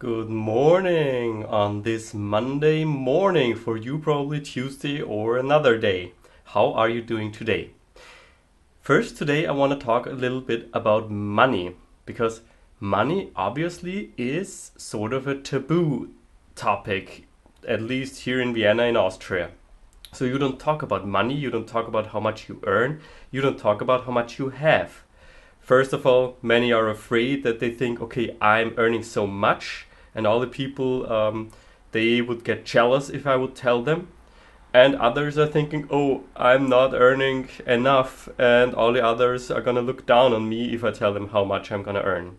Good morning on this Monday morning, for you probably Tuesday or another day. How are you doing today? First, today I want to talk a little bit about money, because money obviously is sort of a taboo topic, at least here in Vienna in Austria. So you don't talk about money, you don't talk about how much you earn, you don't talk about how much you have. First of all, many are afraid that they think, okay, I'm earning so much, and all the people, they would get jealous if I would tell them. And others are thinking, oh, I'm not earning enough, and all the others are gonna look down on me if I tell them how much I'm gonna earn.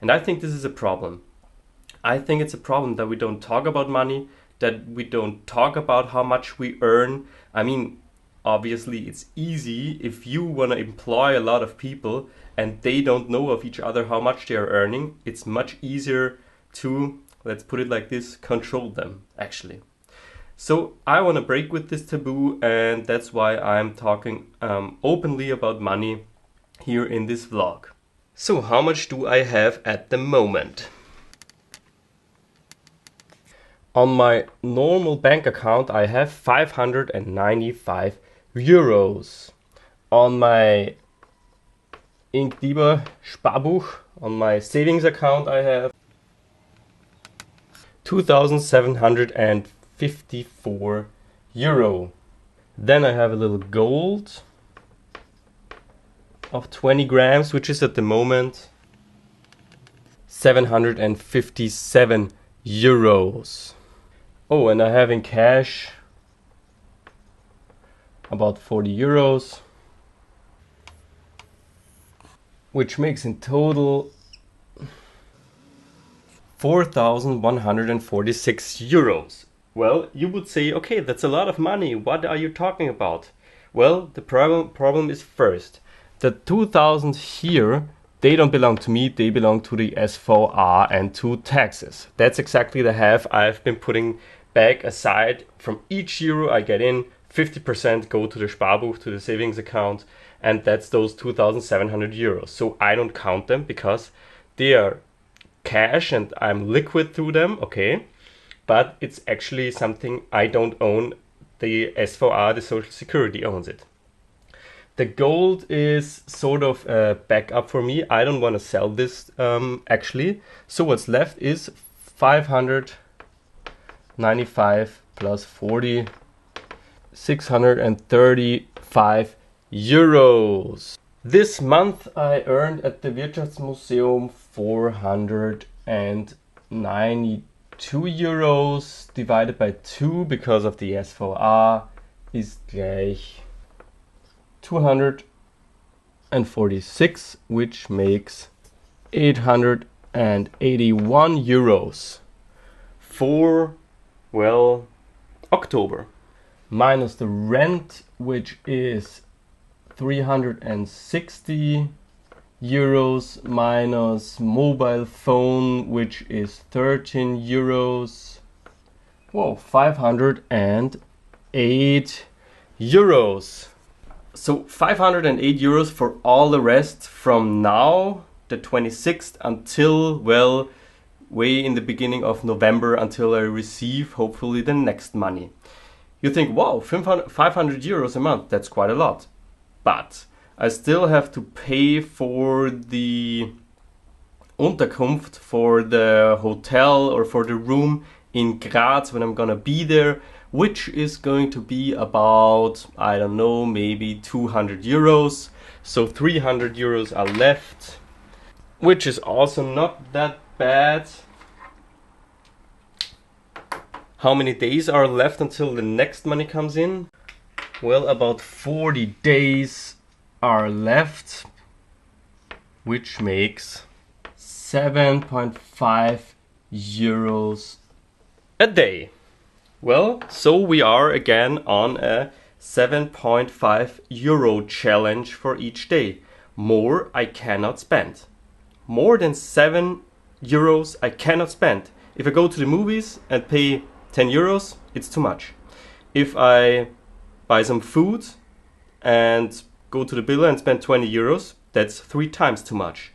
And I think this is a problem. I think it's a problem that we don't talk about money, that we don't talk about how much we earn. I mean, obviously it's easy if you want to employ a lot of people and they don't know of each other how much they are earning. It's much easier to, let's put it like this, control them actually. So I want to break with this taboo, and that's why I'm talking openly about money here in this vlog. So how much do I have at the moment? On my normal bank account I have 595 euros. On my Inkdiber Sparbuch, on my savings account, I have 2,754 euro. Then I have a little gold of 20 grams, which is at the moment 757 euros. Oh, and I have in cash about 40 euros, which makes in total 4,146 euros. Well, you would say, okay, that's a lot of money. What are you talking about? Well, the problem is first, the 2,000 here, they don't belong to me, they belong to the SVR and to taxes. That's exactly the half I've been putting back aside. From each euro I get in, 50% go to the Sparbuch, to the savings account, and that's those 2,700 euros. So I don't count them because they are cash and I'm liquid through them, okay? But it's actually something I don't own. The SVR, the Social Security, owns it. The gold is sort of a backup for me. I don't want to sell this actually. So what's left is 595 plus 40, 635 euros. This month I earned at the Wirtschaftsmuseum 492 euros divided by 2 because of the SVR is gleich 246, which makes 881 euros for, well, October. Minus the rent, which is 360 euros, minus mobile phone, which is 13 euros. Whoa, 508 euros. So 508 euros for all the rest from now, the 26th, until, well, way in the beginning of November, until I receive hopefully the next money. You think, wow, 500 euros a month, that's quite a lot. But I still have to pay for the Unterkunft, for the hotel or for the room in Graz when I'm gonna be there, which is going to be about, I don't know, maybe 200 euros. So 300 euros are left, which is also not that bad. How many days are left until the next money comes in? Well, about 40 days are left, which makes 7.5 euros a day. Well, so we are again on a 7.5 euro challenge for each day. More I cannot spend. More than 7 euros I cannot spend. If I go to the movies and pay 10 euros, it's too much. If I buy some food and go to the biller and spend 20 euros, that's 3 times too much.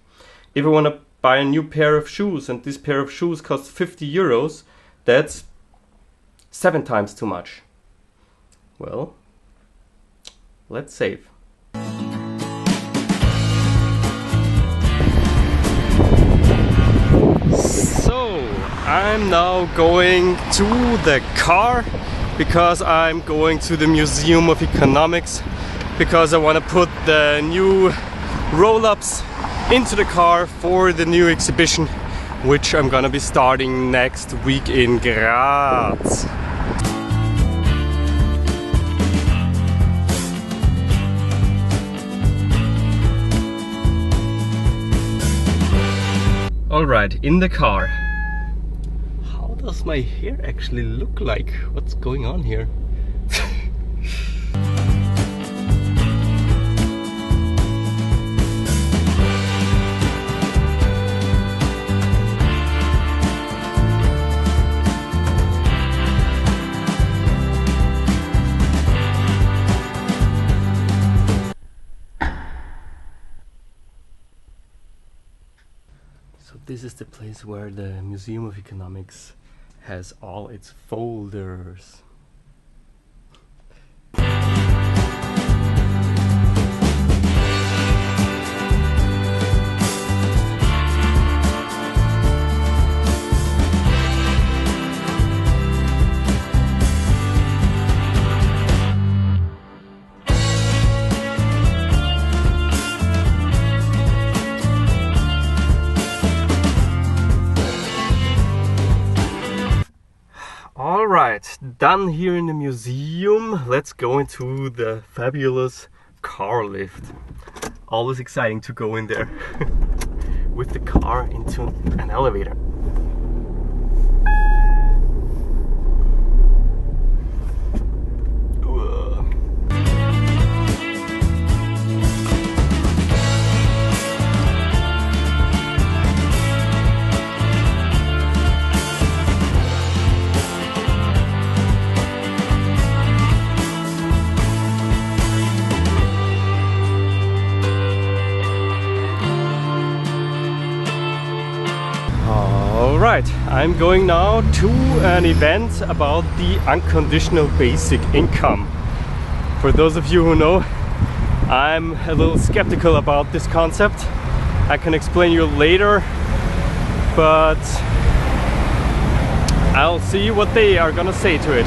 If I want to buy a new pair of shoes and this pair of shoes costs 50 euros, that's 7 times too much. Well, let's save. So, I'm now going to the car because I'm going to the Museum of Economics because I want to put the new roll-ups into the car for the new exhibition, which I'm gonna be starting next week in Graz. Alright, in the car. How does my hair actually look like? What's going on here? So this is the place where the Museum of Economics has all its folders. Alright, done here in the museum. Let's go into the fabulous car lift. Always exciting to go in there with the car into an elevator. Alright, I'm going now to an event about the unconditional basic income. For those of you who know, I'm a little skeptical about this concept. I can explain you later, but I'll see what they are gonna say to it.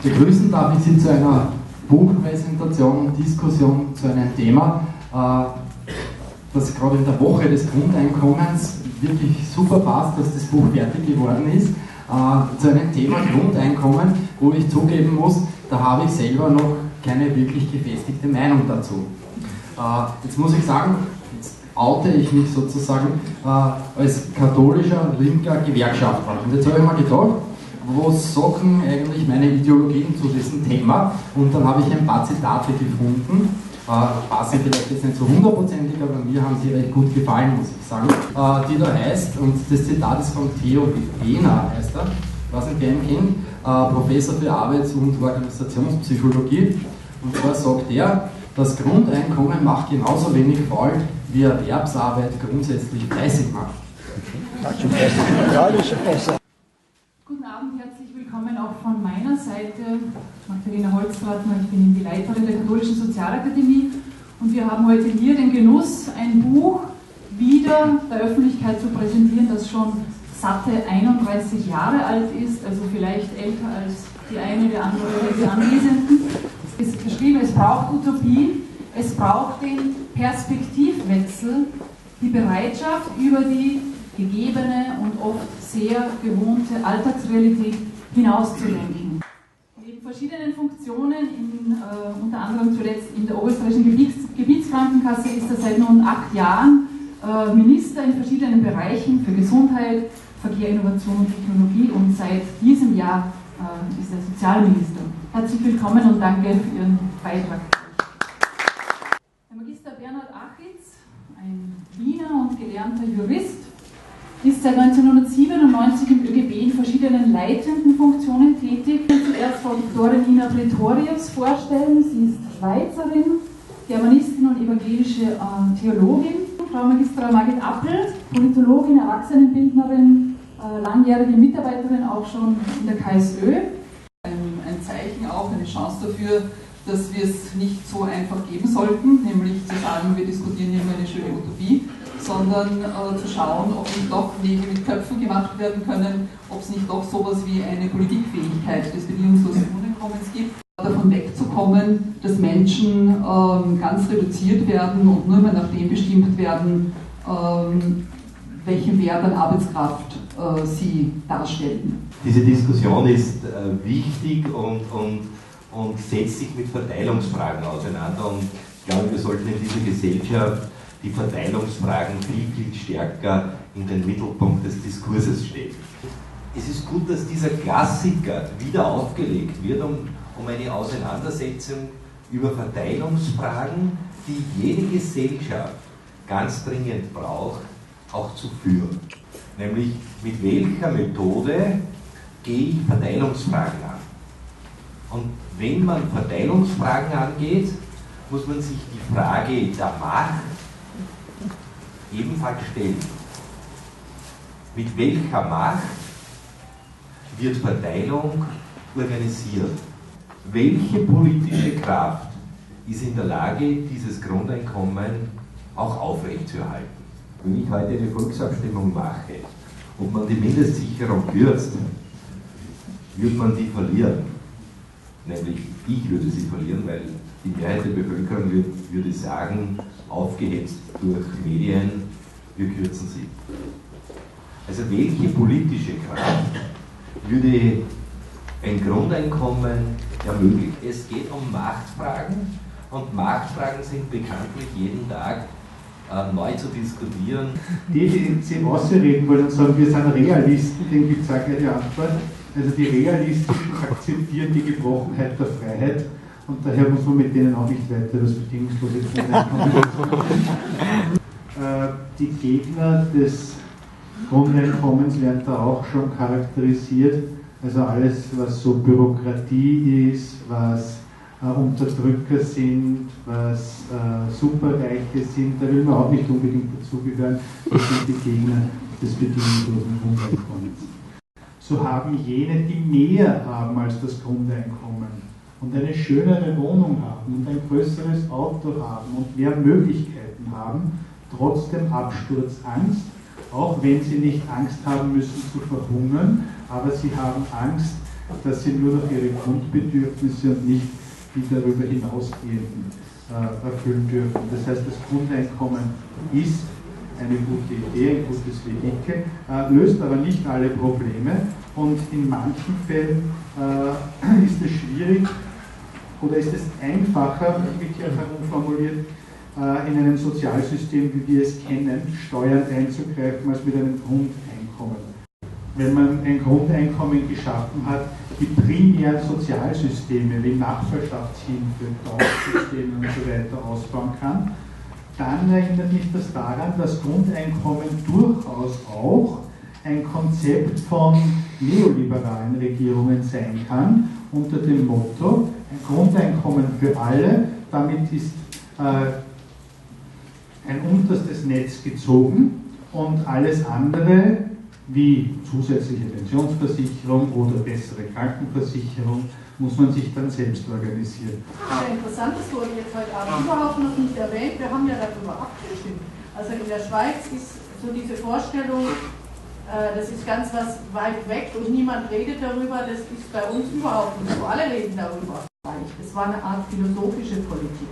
Begrüßen darf ich Sie zu einer Buchpräsentation, Diskussion zu einem Thema, das gerade in der Woche des Grundeinkommens wirklich super passt, dass das Buch fertig geworden ist, zu einem Thema Grundeinkommen, wo ich zugeben muss, da habe ich selber noch keine wirklich gefestigte Meinung dazu. Jetzt muss ich sagen, jetzt oute ich mich sozusagen als katholischer linker Gewerkschafter. Und jetzt habe ich mir gedacht, wo sagen eigentlich meine Ideologien zu diesem Thema? Und dann habe ich ein paar Zitate gefunden. Passen vielleicht jetzt nicht so hundertprozentig, aber mir haben sie recht gut gefallen, muss ich sagen. Die da heißt, und das Zitat ist von Theo Wiener, heißt er, was ich den kennt, Professor für Arbeits- und Organisationspsychologie. Und zwar sagt er, das Grundeinkommen macht genauso wenig faul, wie Erwerbsarbeit grundsätzlich fleißig macht. Guten Abend, herzlich willkommen auch von meiner Seite. Magdalena Holzratner, ich bin die Leiterin der Katholischen Sozialakademie und wir haben heute hier den Genuss, ein Buch wieder der Öffentlichkeit zu präsentieren, das schon satte 31 Jahre alt ist, also vielleicht älter als die eine oder andere der Anwesenden. Es ist geschrieben, es braucht Utopie, es braucht den Perspektivwechsel, die Bereitschaft, über die gegebene und oft sehr gewohnte Alltagsrealität hinauszudenken. Neben verschiedenen Funktionen, unter anderem zuletzt in der Oberösterreichischen Gebietskrankenkasse, ist er seit nun 8 Jahren Minister in verschiedenen Bereichen für Gesundheit, Verkehr, Innovation und Technologie und seit diesem Jahr ist er Sozialminister. Herzlich willkommen und danke für Ihren Beitrag. Herr Magister Bernhard Achitz, ein Wiener und gelernter Jurist, ist seit 1997 im ÖGB in verschiedenen leitenden Funktionen tätig. Ich will zuerst Frau Viktoria Nina Pretorius vorstellen. Sie ist Schweizerin, Germanistin und evangelische Theologin, Frau Magistra Margit Appel, Politologin, Erwachsenenbildnerin, langjährige Mitarbeiterin auch schon in der KSÖ. Ein Zeichen auch, eine Chance dafür, dass wir es nicht so einfach geben sollten, nämlich zu sagen, wir diskutieren hier nur eine schöne Utopie, sondern zu schauen, ob nicht doch Nägel mit Köpfen gemacht werden können, ob es nicht doch sowas wie eine Politikfähigkeit des bedingungslosen Grundeinkommens gibt, davon wegzukommen, dass Menschen ganz reduziert werden und nur mehr nach dem bestimmt werden, welchen Wert an Arbeitskraft sie darstellen. Diese Diskussion ist wichtig und setzt sich mit Verteilungsfragen auseinander, und ich glaube, wir sollten in dieser Gesellschaft die Verteilungsfragen viel stärker in den Mittelpunkt des Diskurses stellen. Es ist gut, dass dieser Klassiker wieder aufgelegt wird, um eine Auseinandersetzung über Verteilungsfragen, die jede Gesellschaft ganz dringend braucht, auch zu führen. Nämlich, mit welcher Methode gehe ich Verteilungsfragen an? Und wenn man Verteilungsfragen angeht, muss man sich die Frage der Macht ebenfalls stellen. Mit welcher Macht wird Verteilung organisiert? Welche politische Kraft ist in der Lage, dieses Grundeinkommen auch aufrechtzuerhalten? Wenn ich heute eine Volksabstimmung mache, ob man die Mindestsicherung kürzt, wird man die verlieren. Nämlich ich würde sie verlieren, weil die Mehrheit der Bevölkerung würde sagen, aufgehetzt durch Medien, wir kürzen sie. Also welche politische Kraft würde ein Grundeinkommen ermöglichen? Es geht um Machtfragen, und Machtfragen sind bekanntlich jeden Tag neu zu diskutieren. Die sich rausreden wollen und sagen, wir sind Realisten, denen gibt es auch gleich die Antwort. Also die Realistischen akzeptieren die Gebrochenheit der Freiheit, und daher muss man mit denen auch nicht weiter das bedingungslose Grundeinkommen die Gegner des Grundeinkommens werden da auch schon charakterisiert. Also alles, was so Bürokratie ist, was Unterdrücker sind, was Superreiche sind, da will man auch nicht unbedingt dazugehören. Das sind die Gegner des bedingungslosen Grundeinkommens. So haben jene, die mehr haben als das Grundeinkommen und eine schönere Wohnung haben und ein größeres Auto haben und mehr Möglichkeiten haben, trotzdem Absturzangst, auch wenn sie nicht Angst haben müssen zu verhungern, aber sie haben Angst, dass sie nur noch ihre Grundbedürfnisse und nicht die darüber hinausgehenden erfüllen dürfen. Das heißt, das Grundeinkommen ist eine gute Idee, ein gutes Vehikel, löst aber nicht alle Probleme, und in manchen Fällen ist es schwierig oder ist es einfacher, umgekehrt herumformuliert, in einem Sozialsystem, wie wir es kennen, steuernd einzugreifen als mit einem Grundeinkommen. Wenn man ein Grundeinkommen geschaffen hat, die primären Sozialsysteme wie Nachbarschaftshilfe, Tauschsysteme und so weiter ausbauen kann, dann erinnert mich das daran, dass Grundeinkommen durchaus auch ein Konzept von neoliberalen Regierungen sein kann, unter dem Motto, ein Grundeinkommen für alle, damit ist ein unterstes Netz gezogen, und alles andere, wie zusätzliche Pensionsversicherung oder bessere Krankenversicherung, muss man sich dann selbst organisieren. Sehr interessant, das wurde jetzt heute Abend überhaupt noch nicht erwähnt. Wir haben ja darüber abgestimmt. Also in der Schweiz ist so diese Vorstellung, das ist ganz was weit weg und niemand redet darüber, das ist bei uns überhaupt nicht so. Alle reden darüber. Es war eine Art philosophische Politik.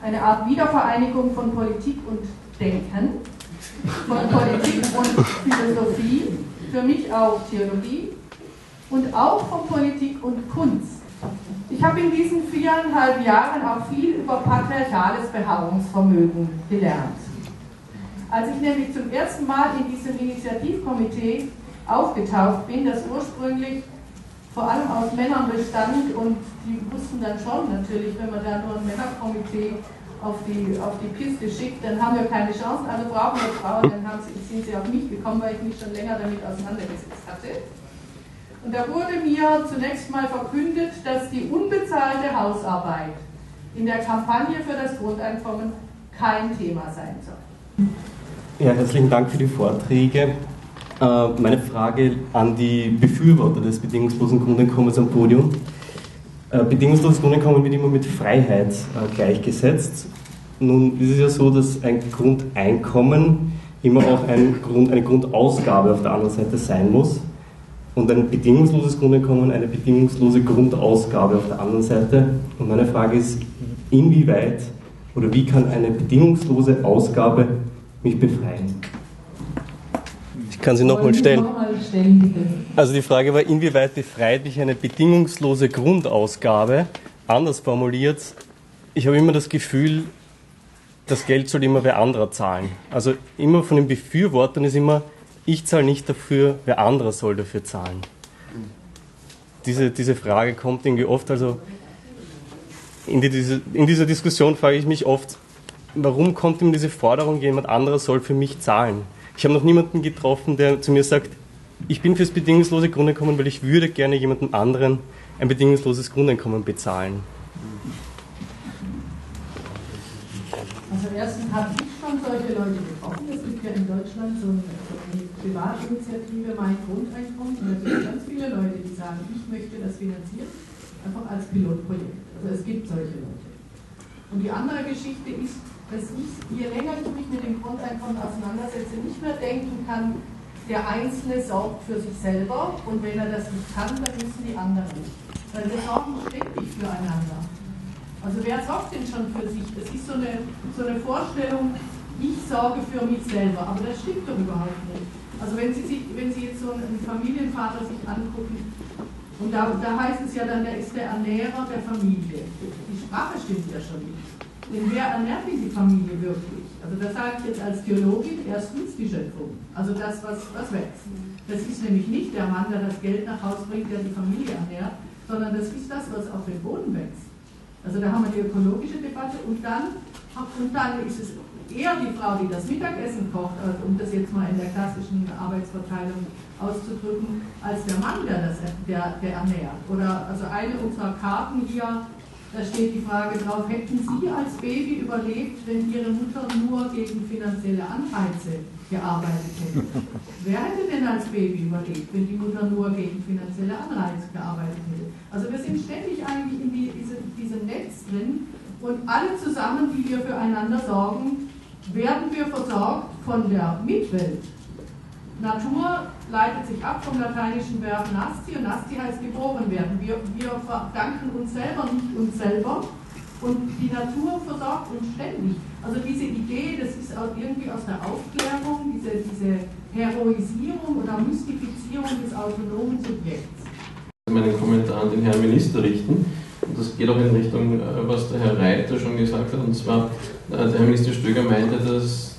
Eine Art Wiedervereinigung von Politik und Denken, von Politik und Philosophie, für mich auch Theologie, und auch von Politik und Kunst. Ich habe in diesen 4,5 Jahren auch viel über patriarchales Beharrungsvermögen gelernt. Als ich nämlich zum ersten Mal in diesem Initiativkomitee aufgetaucht bin, das ursprünglich vor allem aus Männern bestand, und die wussten dann schon natürlich, wenn man da nur ein Männerkomitee auf die Piste schickt, dann haben wir keine Chance, alle brauchen eine Frau, und dann sind sie auf mich gekommen, weil ich mich schon länger damit auseinandergesetzt hatte. Und da wurde mir zunächst mal verkündet, dass die unbezahlte Hausarbeit in der Kampagne für das Grundeinkommen kein Thema sein soll. Ja, herzlichen Dank für die Vorträge. Meine Frage an die Befürworter des bedingungslosen Grundeinkommens am Podium. Bedingungsloses Grundeinkommen wird immer mit Freiheit gleichgesetzt. Nun ist es ja so, dass ein Grundeinkommen immer auch eine Grundausgabe auf der anderen Seite sein muss und ein bedingungsloses Grundeinkommen eine bedingungslose Grundausgabe auf der anderen Seite. Und meine Frage ist, inwieweit oder wie kann eine bedingungslose Ausgabe mich befreien? Ich kann sie nochmal stellen. Also die Frage war, inwieweit befreit mich eine bedingungslose Grundausgabe? Anders formuliert, ich habe immer das Gefühl, das Geld soll immer wer anderer zahlen. Also immer von den Befürwortern ist immer, ich zahle nicht dafür, wer anderer soll dafür zahlen. Diese Frage kommt irgendwie oft, also in dieser Diskussion frage ich mich oft, warum kommt ihm diese Forderung, jemand anderer soll für mich zahlen? Ich habe noch niemanden getroffen, der zu mir sagt, ich bin fürs bedingungslose Grundeinkommen, weil ich würde gerne jemandem anderen ein bedingungsloses Grundeinkommen bezahlen. Also erstens habe ich schon solche Leute getroffen. Es gibt ja in Deutschland so eine Privatinitiative Mein Grundeinkommen. Und da gibt es ganz viele Leute, die sagen, ich möchte das finanzieren, einfach als Pilotprojekt. Also es gibt solche Leute. Und die andere Geschichte ist, dass ich, je länger ich mich mit dem Grundeinkommen auseinandersetze, nicht mehr denken kann, der Einzelne sorgt für sich selber und wenn er das nicht kann, dann müssen die anderen nicht. Weil wir sorgen ständig füreinander. Also wer sorgt denn schon für sich? Das ist so eine Vorstellung, ich sorge für mich selber, aber das stimmt doch überhaupt nicht. Also wenn Sie jetzt so einen Familienvater sich angucken, und da heißt es ja dann, der ist der Ernährer der Familie. Die Sprache stimmt ja schon nicht. Denn wer ernährt diese Familie wirklich? Also das sage ich jetzt als Theologin, erstens die Schöpfung. Also das, was wächst. Das ist nämlich nicht der Mann, der das Geld nach Hause bringt, der die Familie ernährt, sondern das ist das, was auf dem Boden wächst. Also da haben wir die ökologische Debatte und dann ist es eher die Frau, die das Mittagessen kocht, also um das jetzt mal in der klassischen Arbeitsverteilung auszudrücken, als der Mann, der ernährt. Oder also eine unserer Karten hier, da steht die Frage drauf, hätten Sie als Baby überlebt, wenn Ihre Mutter nur gegen finanzielle Anreize gearbeitet hätte? Wer hätte denn als Baby überlebt, wenn die Mutter nur gegen finanzielle Anreize gearbeitet hätte? Also wir sind ständig eigentlich in diesem Netz drin und alle zusammen, die wir füreinander sorgen, werden wir versorgt von der Mitwelt. Natur leitet sich ab vom lateinischen Verb nasci und nasci heißt geboren werden. Wir verdanken uns selber nicht uns selber und die Natur versorgt uns ständig. Also diese Idee, das ist auch irgendwie aus der Aufklärung, diese Heroisierung oder Mystifizierung des autonomen Subjekts. Meinen Kommentar an den Herrn Minister richten. Und das geht auch in Richtung, was der Herr Reiter schon gesagt hat. Und zwar, der Herr Minister Stöger meinte, dass,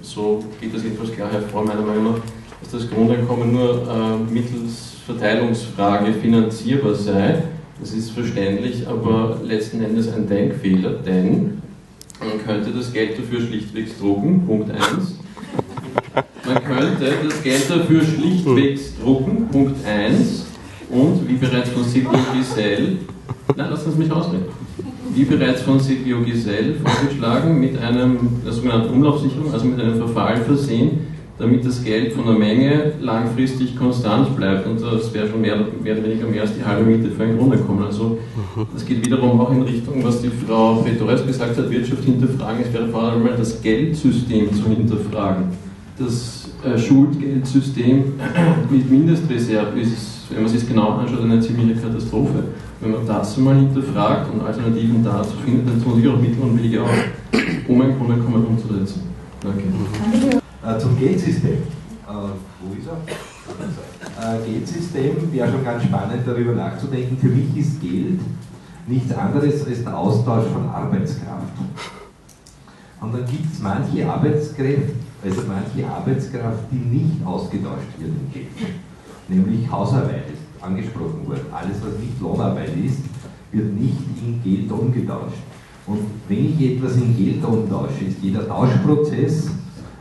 so geht das etwas klar hervor, meiner Meinung nach, dass das Grundeinkommen nur mittels Verteilungsfrage finanzierbar sei. Das ist verständlich, aber letzten Endes ein Denkfehler, denn man könnte das Geld dafür schlichtweg drucken, Punkt 1. Man könnte das Geld dafür schlichtweg drucken, Punkt 1. Und wie bereits von Silvio Giselle, lassen Sie mich ausreden. Wie bereits von Silvio Giselle vorgeschlagen, mit einer sogenannten Umlaufsicherung, also mit einem Verfall versehen, damit das Geld von der Menge langfristig konstant bleibt. Und das wäre schon mehr oder weniger mehr als die halbe Miete für ein Grundeinkommen. Also das geht wiederum auch in Richtung, was die Frau Pretorius gesagt hat, Wirtschaft hinterfragen. Es wäre vor allem mal das Geldsystem zu hinterfragen. Das Schuldgeldsystem mit Mindestreserve ist, wenn man sich es genau anschaut, eine ziemliche Katastrophe. Wenn man das mal hinterfragt und Alternativen dazu findet, dann tun sich auch Mittel und Wege auf, um ein Grundeinkommen umzusetzen. Danke. Zum Geldsystem. Wo ist er? Geldsystem wäre schon ganz spannend, darüber nachzudenken. Für mich ist Geld nichts anderes als der Austausch von Arbeitskraft. Und dann gibt es manche Arbeitskraft, die nicht ausgetauscht wird in Geld. Nämlich Hausarbeit ist angesprochen worden. Alles, was nicht Lohnarbeit ist, wird nicht in Geld umgetauscht. Und wenn ich etwas in Geld umtausche, ist jeder Tauschprozess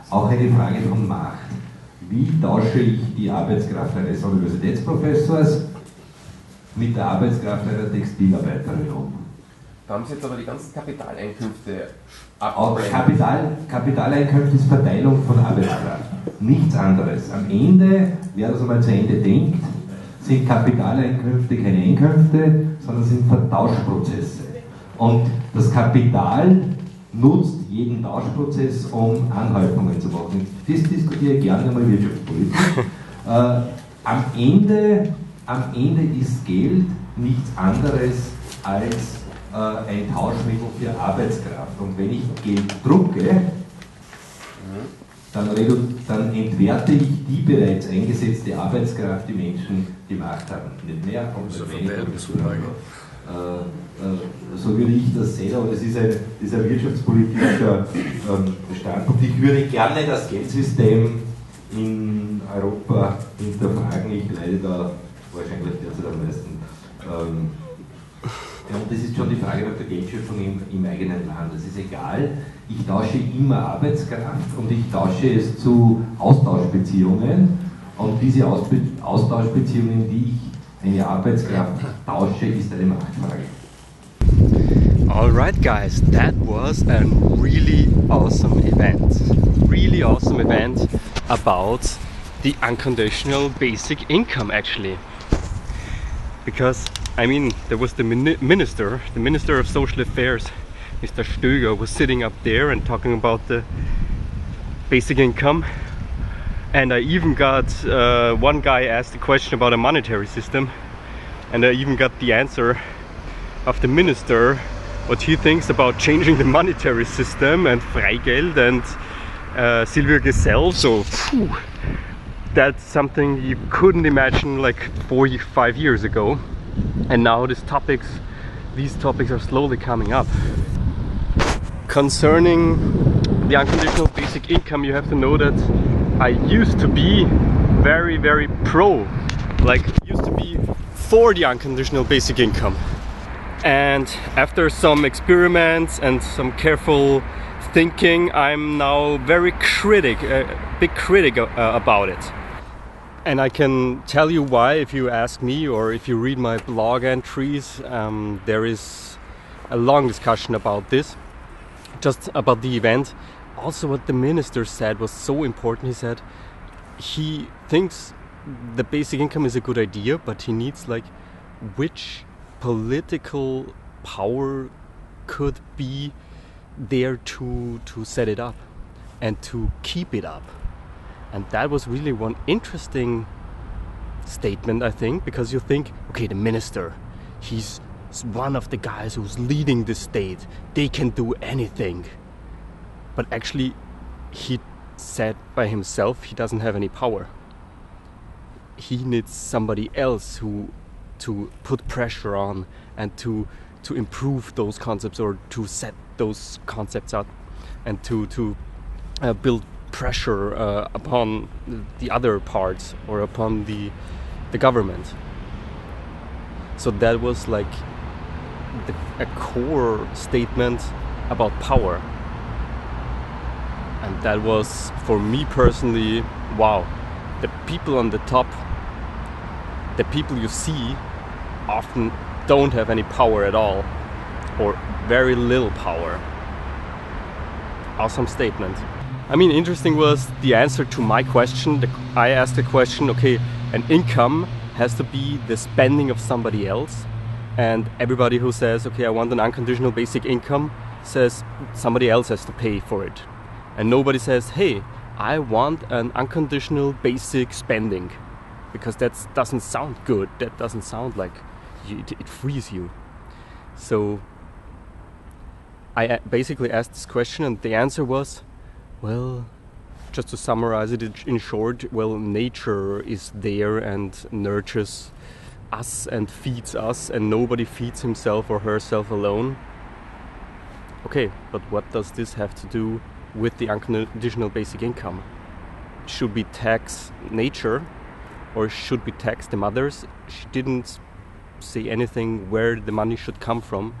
auch eine Frage von Macht. Wie tausche ich die Arbeitskraft eines Universitätsprofessors mit der Arbeitskraft einer Textilarbeiterin um? Da haben Sie jetzt aber die ganzen Kapitaleinkünfte Auch abgeblendet. Kapitaleinkünfte ist Verteilung von Arbeitskraft. Nichts anderes. Am Ende, wer das einmal zu Ende denkt, sind Kapitaleinkünfte keine Einkünfte, sondern sind Vertauschprozesse. Und das Kapital nutzt jeden Tauschprozess, um Anhäufungen zu machen. Das diskutiere ich gerne einmal wirtschaftspolitisch. Am Ende ist Geld nichts anderes als ein Tauschmittel für Arbeitskraft. Und wenn ich Geld drucke, dann entwerte ich die bereits eingesetzte Arbeitskraft, die Menschen gemacht haben. Nicht mehr, kommt weniger. So würde ich das sehen, aber das ist ein wirtschaftspolitischer Standpunkt. Ich würde gerne das Geldsystem in Europa hinterfragen. Ich leide da wahrscheinlich derzeit am meisten. Und das ist schon die Frage nach der Geldschöpfung im eigenen Land. Es ist egal, ich tausche immer Arbeitskraft und ich tausche es zu Austauschbeziehungen. Und diese Austauschbeziehungen, die ich eine Arbeitskraft tausche, ist eine Machtfrage. Alright guys, that was a really awesome event. Really awesome event about the unconditional basic income actually. Because I mean, there was the Minister of Social Affairs, Mr. Stöger, was sitting up there and talking about the basic income. And I even got, one guy asked a question about a monetary system, and I even got the answer of the minister, what he thinks about changing the monetary system and Freigeld and Silvio Gesell. So that's something you couldn't imagine like 4-5 years ago. And now these topics are slowly coming up. Concerning the unconditional basic income, you have to know that I used to be very, very pro, like used to be for the unconditional basic income. And after some experiments and some careful thinking, I'm now very big critic about it. And I can tell you why if you ask me, or if you read my blog entries. There is a long discussion about this, just about the event. Also what the minister said was so important. He said he thinks the basic income is a good idea, but he needs like which political power could be there to set it up and to keep it up. And that was really one interesting statement, I think, because you think, okay, the minister, he's one of the guys who's leading the state. They can do anything. But actually, he said by himself, he doesn't have any power. He needs somebody else to put pressure on and to improve those concepts, or to set those concepts up, and to build pressure upon the other parts, or upon the government. So that was like a core statement about power. And that was, for me personally, wow. The people on the top, the people you see, often don't have any power at all, or very little power. Awesome statement. I mean, interesting was the answer to my question. I asked the question, okay, an income has to be the spending of somebody else. And everybody who says, okay, I want an unconditional basic income, says somebody else has to pay for it. And nobody says, hey, I want an unconditional basic spending. Because that doesn't sound good. That doesn't sound like it frees you. So I basically asked this question, and the answer was, well, just to summarize it in short, well, nature is there and nurtures us and feeds us, and nobody feeds himself or herself alone. Okay, but what does this have to do with the unconditional basic income? Should we tax nature, or should we tax the mothers? She didn't say anything where the money should come from,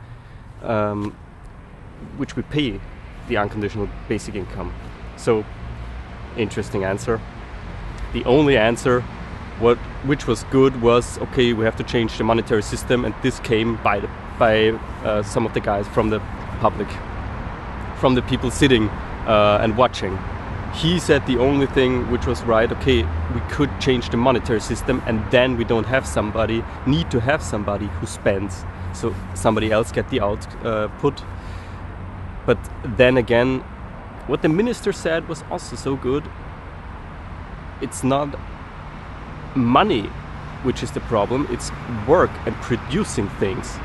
which we pay the unconditional basic income. So, interesting answer. The only answer what which was good was, okay, we have to change the monetary system, and this came by some of the guys from the public, from the people sitting and watching. He said the only thing which was right, okay, we could change the monetary system, and then we don't have somebody, need to have somebody who spends, so somebody else get the output. But then again, what the minister said was also so good. It's not money which is the problem, it's work and producing things.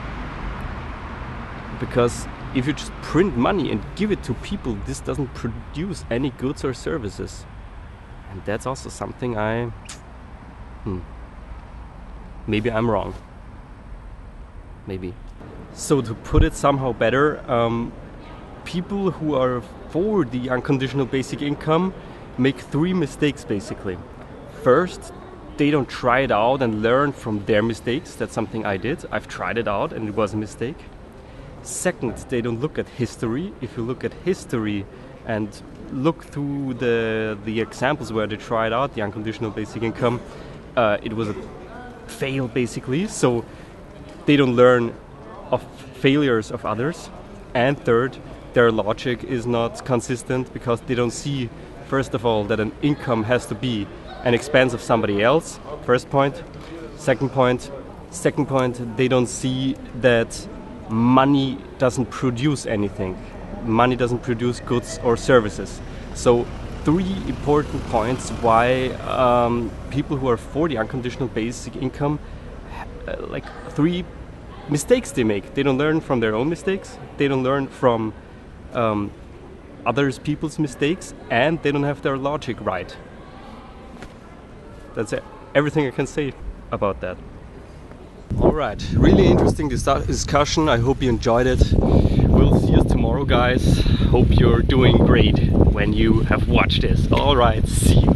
Because if you just print money and give it to people, this doesn't produce any goods or services. And that's also something maybe I'm wrong. Maybe. So to put it somehow better, people who are for the unconditional basic income make 3 mistakes basically. First, they don't try it out and learn from their mistakes. That's something I did. I've tried it out and it was a mistake. Second, they don't look at history. If you look at history and look through the examples where they tried out the unconditional basic income, it was a fail basically. So they don't learn of failures of others. And third, their logic is not consistent because they don't see, first of all, that an income has to be an expense of somebody else. First point. Second point, they don't see that money doesn't produce anything. Money doesn't produce goods or services. So 3 important points why people who are for the unconditional basic income, like 3 mistakes they make. They don't learn from their own mistakes, they don't learn from other people's mistakes, and they don't have their logic right. That's everything I can say about that. Alright, really interesting discussion. I hope you enjoyed it. We'll see you tomorrow, guys. Hope you're doing great when you have watched this. Alright, see you.